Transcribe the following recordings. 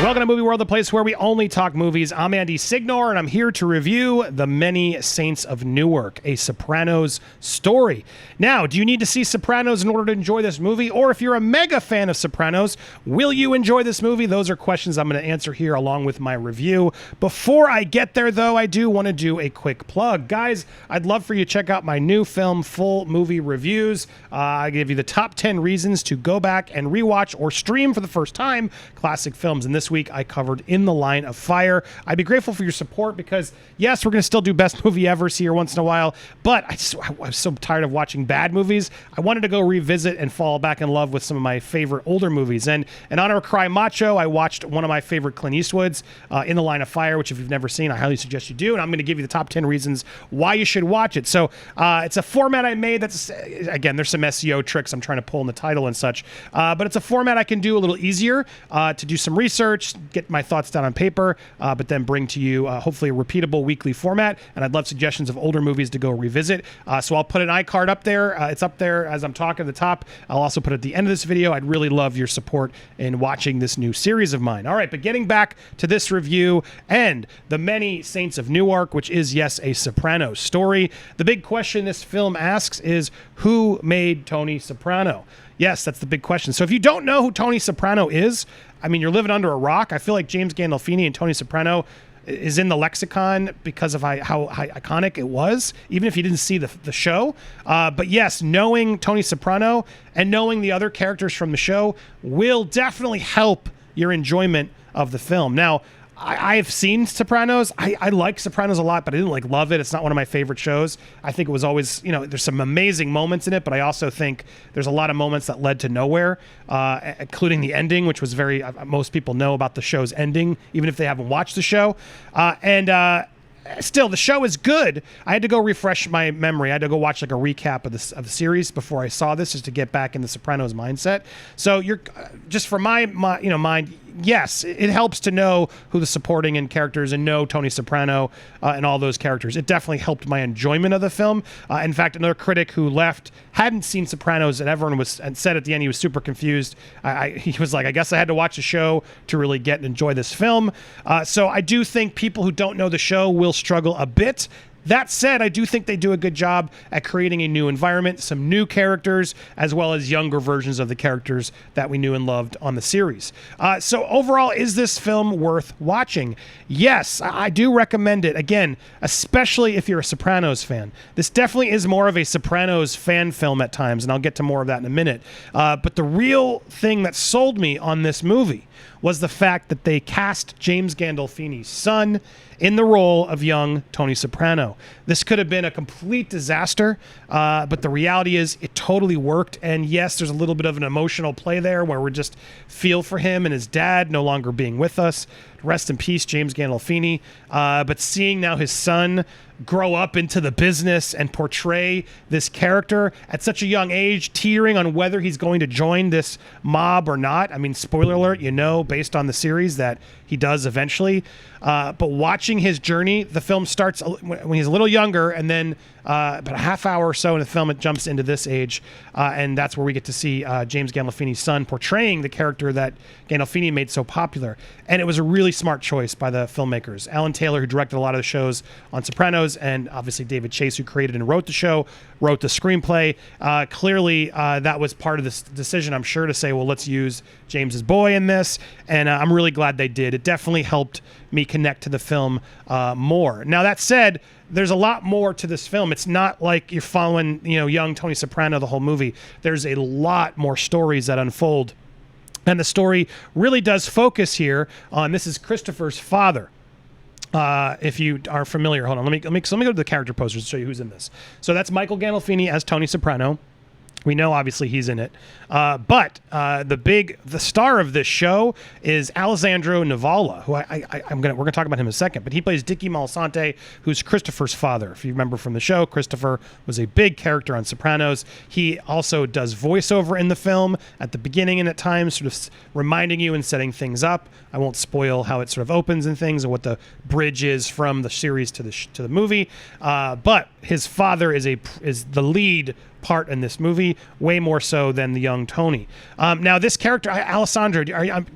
Welcome to Movie World, the place where we only talk movies. I'm Andy Signor, and I'm here to review The Many Saints of Newark, a Sopranos story. Now, do you need to see Sopranos in order to enjoy this movie? Or if you're a mega fan of Sopranos, will you enjoy this movie? Those are questions I'm going to answer here along with my review. Before I get there, though, I do want to do a quick plug. Guys, I'd love for you to check out my new film, full movie reviews. I give you the top 10 reasons to go back and rewatch or stream for the first time classic films. And this week, I covered In the Line of Fire. I'd be grateful for your support because, yes, we're going to still do Best Movie Ever here once in a while, but I was so tired of watching bad movies. I wanted to go revisit and fall back in love with some of my favorite older movies. And in honor of Cry Macho, I watched one of my favorite Clint Eastwoods, In the Line of Fire, which if you've never seen, I highly suggest you do. And I'm going to give you the top 10 reasons why you should watch it. So it's a format I made that's, again, there's some SEO tricks I'm trying to pull in the title and such, but it's a format I can do a little easier to do some research, get my thoughts down on paper, but then bring to you hopefully a repeatable weekly format. And I'd love suggestions of older movies to go revisit. So I'll put an iCard up there. It's up there as I'm talking at the top. I'll also put it at the end of this video. I'd really love your support in watching this new series of mine. All right, but getting back to this review and The Many Saints of Newark, which is, yes, a Sopranos story. The big question this film asks is, who made Tony Soprano? Yes, that's the big question. So if you don't know who Tony Soprano is, I mean, you're living under a rock. I feel like James Gandolfini and Tony Soprano is in the lexicon because of how iconic it was, even if you didn't see the show. But yes, knowing Tony Soprano and knowing the other characters from the show will definitely help your enjoyment of the film. Now, I've seen Sopranos. I like Sopranos a lot, but I didn't love it. It's not one of my favorite shows. I think it was always, there's some amazing moments in it, but I also think there's a lot of moments that led to nowhere, including the ending, which was most people know about the show's ending, even if they haven't watched the show. Still, the show is good. I had to go refresh my memory. I had to go watch a recap of the series before I saw this, just to get back in the Sopranos mindset. So you're just for my mind. Yes, it helps to know who the supporting and characters and know Tony Soprano and all those characters. It definitely helped my enjoyment of the film. In fact, another critic who left hadn't seen Sopranos and said at the end he was super confused. He was like, I guess I had to watch the show to really get and enjoy this film. So I do think people who don't know the show will struggle a bit. That said, I do think they do a good job at creating a new environment, some new characters, as well as younger versions of the characters that we knew and loved on the series. So overall, is this film worth watching? Yes, I do recommend it. Again, especially if you're a Sopranos fan. This definitely is more of a Sopranos fan film at times, and I'll get to more of that in a minute. But the real thing that sold me on this movie was the fact that they cast James Gandolfini's son in the role of young Tony Soprano. This could have been a complete disaster, but the reality is it totally worked. And yes, there's a little bit of an emotional play there where we just feel for him and his dad no longer being with us. Rest in peace, James Gandolfini. But seeing now his son grow up into the business and portray this character at such a young age, teetering on whether he's going to join this mob or not. I mean, spoiler alert, based on the series that he does eventually. But watching his journey, the film starts when he's a little younger, and then about a half hour or so in the film, it jumps into this age, and that's where we get to see James Gandolfini's son portraying the character that Gandolfini made so popular. And it was a really smart choice by the filmmakers. Alan Taylor, who directed a lot of the shows on Sopranos, and obviously David Chase, who created and wrote the show, wrote the screenplay. Clearly, that was part of this decision, I'm sure, to say, well, let's use James's boy in this, and I'm really glad they did. It definitely helped me connect to the film more. Now, that said, there's a lot more to this film. It's not like you're following, young Tony Soprano the whole movie. There's a lot more stories that unfold, and the story really does focus here on, this is Christopher's father. If you are familiar, hold on, let me go to the character posters to show you who's in this. So that's Michael Gandolfini as Tony Soprano. We know obviously he's in it, but the star of this show is Alessandro Nivola, who we're gonna talk about him in a second. But he plays Dicky Malsante, who's Christopher's father. If you remember from the show, Christopher was a big character on Sopranos. He also does voiceover in the film at the beginning and at times, sort of reminding you and setting things up. I won't spoil how it sort of opens and things and what the bridge is from the series to the movie. But his father is the lead part in this movie, way more so than the young Tony. Now, this character, Alessandro,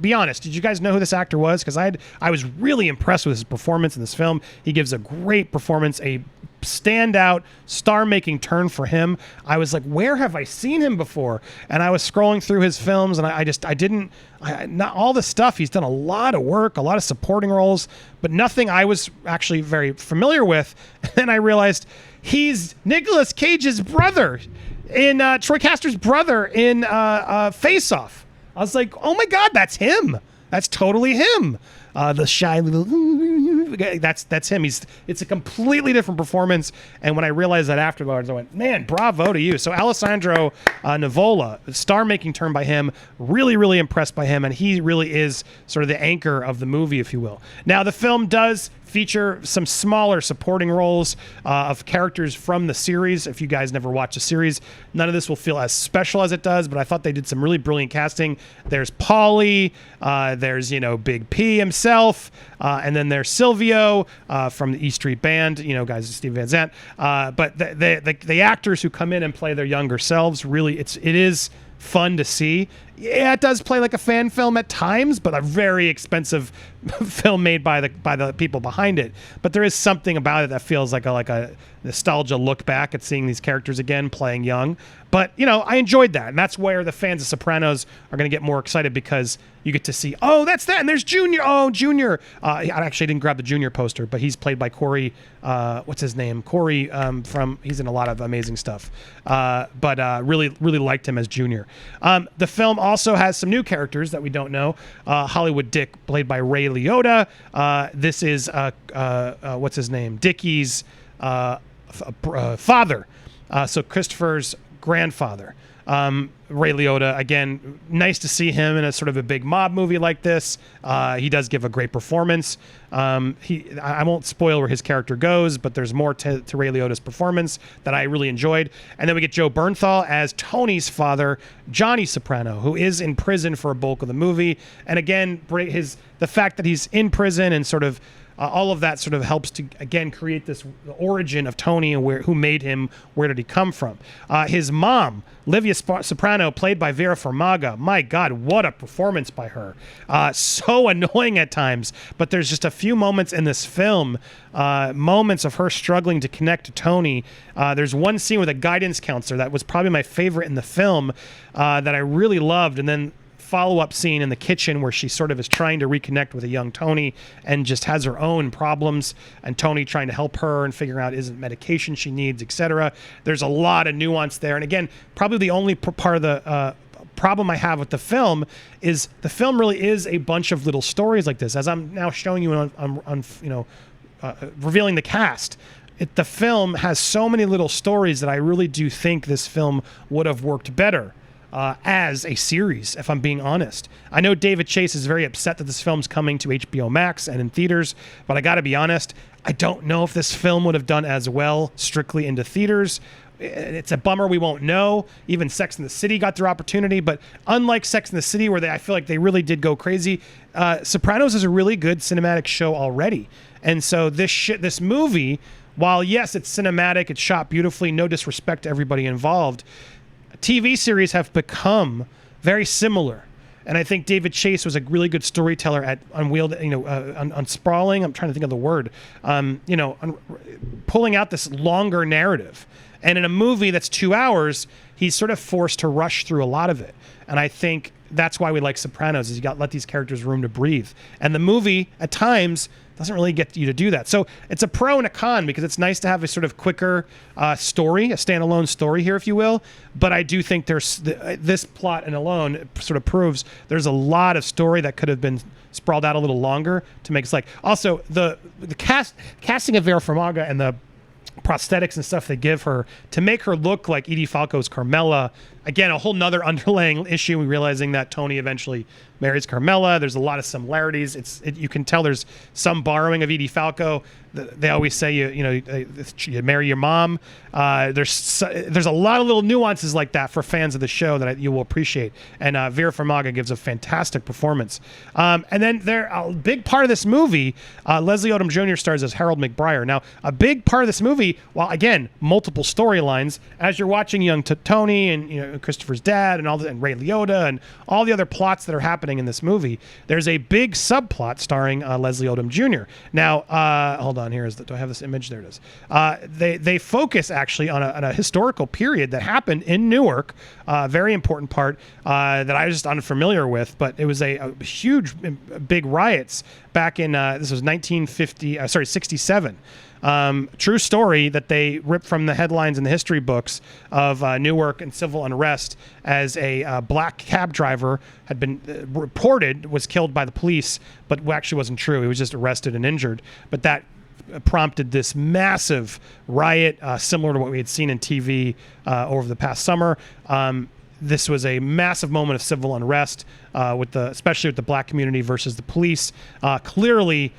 be honest, did you guys know who this actor was? Because I was really impressed with his performance in this film. He gives a great performance, a standout star-making turn for him. I was like, where have I seen him before? And I was scrolling through his films, and not all the stuff. He's done a lot of work, a lot of supporting roles, but nothing I was actually very familiar with. And then I realized he's Nicolas Cage's brother in Troy Caster's brother in Face Off. I was like, oh my God, that's him. That's totally him. The shy little, that's him. It's a completely different performance. And when I realized that afterwards, I went, man, bravo to you. So Alessandro Nivola, star-making turn by him, really, really impressed by him. And he really is sort of the anchor of the movie, if you will. Now, the film does feature some smaller supporting roles of characters from the series. If you guys never watched the series, none of this will feel as special as it does, but I thought they did some really brilliant casting. There's Paulie, there's, Big P himself, and then there's Silvio from the E Street Band, guys, Steve Van Zandt. But the actors who come in and play their younger selves, really, it is fun to see. Yeah, it does play like a fan film at times, but a very expensive film made by the people behind it. But there is something about it that feels like a nostalgia look back at seeing these characters again playing young. But, I enjoyed that. And that's where the fans of Sopranos are going to get more excited, because you get to see, oh, that's that. And there's Junior. Oh, Junior. I actually didn't grab the Junior poster, but he's played by Corey. What's his name? Corey he's in a lot of amazing stuff. But really, really liked him as Junior. The film also has some new characters that we don't know. Hollywood Dick, played by Ray Liotta. This is, what's his name? Dickie's father. So Christopher's grandfather. Ray Liotta, again, nice to see him in a sort of a big mob movie like this. He does give a great performance. I won't spoil where his character goes, but there's more to Ray Liotta's performance that I really enjoyed. And then we get Jon Bernthal as Tony's father, Johnny Soprano, who is in prison for a bulk of the movie. And again, the fact that he's in prison and sort of all of that sort of helps to, again, create this origin of Tony and who made him, where did he come from. His mom, Livia Soprano, played by Vera Farmiga. My God, what a performance by her. So annoying at times, but there's just a few moments in this film, moments of her struggling to connect to Tony. There's one scene with a guidance counselor that was probably my favorite in the film that I really loved, and then follow-up scene in the kitchen where she sort of is trying to reconnect with a young Tony and just has her own problems, and Tony trying to help her and figuring out is it medication she needs, etc. There's a lot of nuance there. And again, probably the only part of the problem I have with the film is the film really is a bunch of little stories like this. As I'm now showing you on revealing the cast, the film has so many little stories that I really do think this film would have worked better as a series, if I'm being honest. I know David Chase is very upset that this film's coming to HBO Max and in theaters, but I gotta be honest, I don't know if this film would have done as well strictly into theaters. It's a bummer we won't know. Even Sex and the City got their opportunity, but unlike Sex and the City, where I feel like they really did go crazy, Sopranos is a really good cinematic show already. And so this movie, while yes, it's cinematic, it's shot beautifully, no disrespect to everybody involved, TV series have become very similar. And I think David Chase was a really good storyteller at unsprawling. I'm trying to think of the word. Pulling out this longer narrative. And in a movie that's 2 hours, he's sort of forced to rush through a lot of it. And I think that's why we like Sopranos, is you got to let these characters room to breathe. And the movie, at times, doesn't really get you to do that. So it's a pro and a con, because it's nice to have a sort of quicker story, a standalone story here, if you will. But I do think there's this plot and alone sort of proves there's a lot of story that could have been sprawled out a little longer to make it like. Also, the casting of Vera Farmiga and the prosthetics and stuff they give her to make her look like Edie Falco's Carmela again, a whole nother underlying issue, realizing that Tony eventually marries Carmela. There's a lot of similarities. You can tell there's some borrowing of Edie Falco. They always say you marry your mom. There's a lot of little nuances like that for fans of the show that you will appreciate. And Vera Farmiga gives a fantastic performance. And then a big part of this movie, Leslie Odom Jr. stars as Harold McBriar. Now, a big part of this movie, while again multiple storylines, as you're watching young Tony and Christopher's dad and Ray Liotta and all the other plots that are happening in this movie, there's a big subplot starring Leslie Odom Jr. Now, hold on, do I have this image? There it is. They focus actually on a historical period that happened in Newark, very important part that I was just unfamiliar with, but it was a huge, big riots back in, this was 67. True story that they ripped from the headlines in the history books of Newark and civil unrest, as a black cab driver had been reported was killed by the police, but actually wasn't true. He was just arrested and injured. But that prompted this massive riot, similar to what we had seen in TV over the past summer. This was a massive moment of civil unrest, especially with the black community versus the police. Clearly,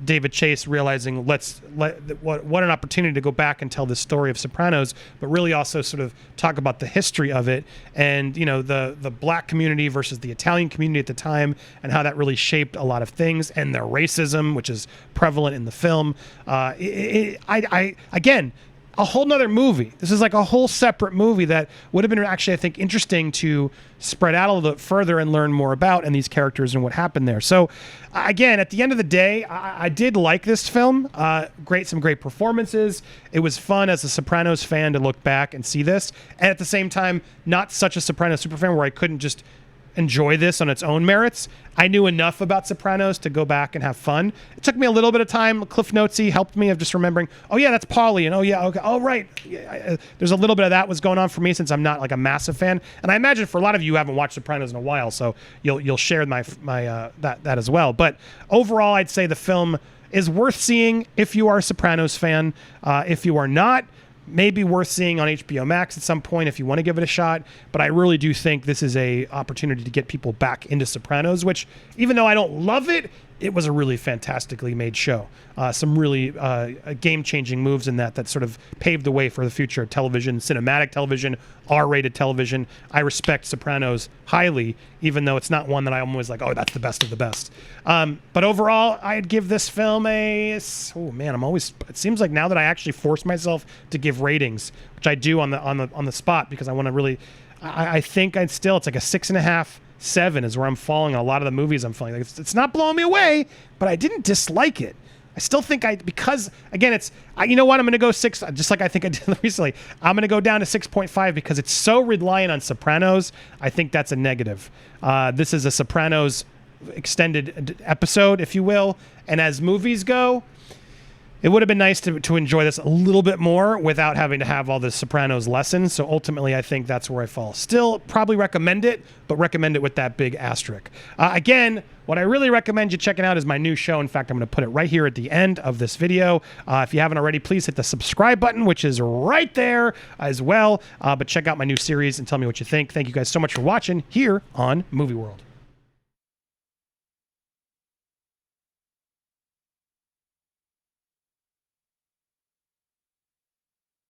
David Chase realizing what an opportunity to go back and tell this story of Sopranos, but really also sort of talk about the history of it and the black community versus the Italian community at the time, and how that really shaped a lot of things, and their racism, which is prevalent in the film. Again, a whole nother movie. This is like a whole separate movie that would have been actually, I think, interesting to spread out a little bit further and learn more about, and these characters and what happened there. So again, at the end of the day, I did like this film. Some great performances. It was fun as a Sopranos fan to look back and see this. And at the same time, not such a Sopranos superfan where I couldn't just enjoy this on its own merits. I knew enough about Sopranos to go back and have fun. It took me a little bit of time. Cliff Notesy helped me of just remembering, oh yeah, that's Paulie, and oh yeah, okay, oh right. There's a little bit of that was going on for me, since I'm not like a massive fan, and I imagine for a lot of you haven't watched Sopranos in a while, so you'll share my that as well. But overall, I'd say the film is worth seeing if you are a Sopranos fan. If you are not, maybe worth seeing on HBO Max at some point if you want to give it a shot. But I really do think this is a opportunity to get people back into Sopranos, which, even though I don't love it, it was a really fantastically made show. Some really game-changing moves in that sort of paved the way for the future of television, cinematic television, R-rated television. I respect Sopranos highly, even though it's not one that I'm always like, oh, that's the best of the best. But overall, I'd give this film it seems like now that I actually force myself to give ratings, which I do on the spot, because I want to really, I think it's like a 6.5, 7 is where I'm falling on a lot of the movies I'm falling. Like, it's not blowing me away, but I didn't dislike it. I still think because again, you know what? I'm going to go 6, just like I think I did recently. I'm going to go down to 6.5 because it's so reliant on Sopranos. I think that's a negative. This is a Sopranos extended episode, if you will. And as movies go, it would have been nice to enjoy this a little bit more without having to have all the Sopranos lessons. So ultimately, I think that's where I fall. Still, probably recommend it, but recommend it with that big asterisk. Again, what I really recommend you checking out is my new show. In fact, I'm going to put it right here at the end of this video. If you haven't already, please hit the subscribe button, which is right there as well. But check out my new series and tell me what you think. Thank you guys so much for watching here on Movie World.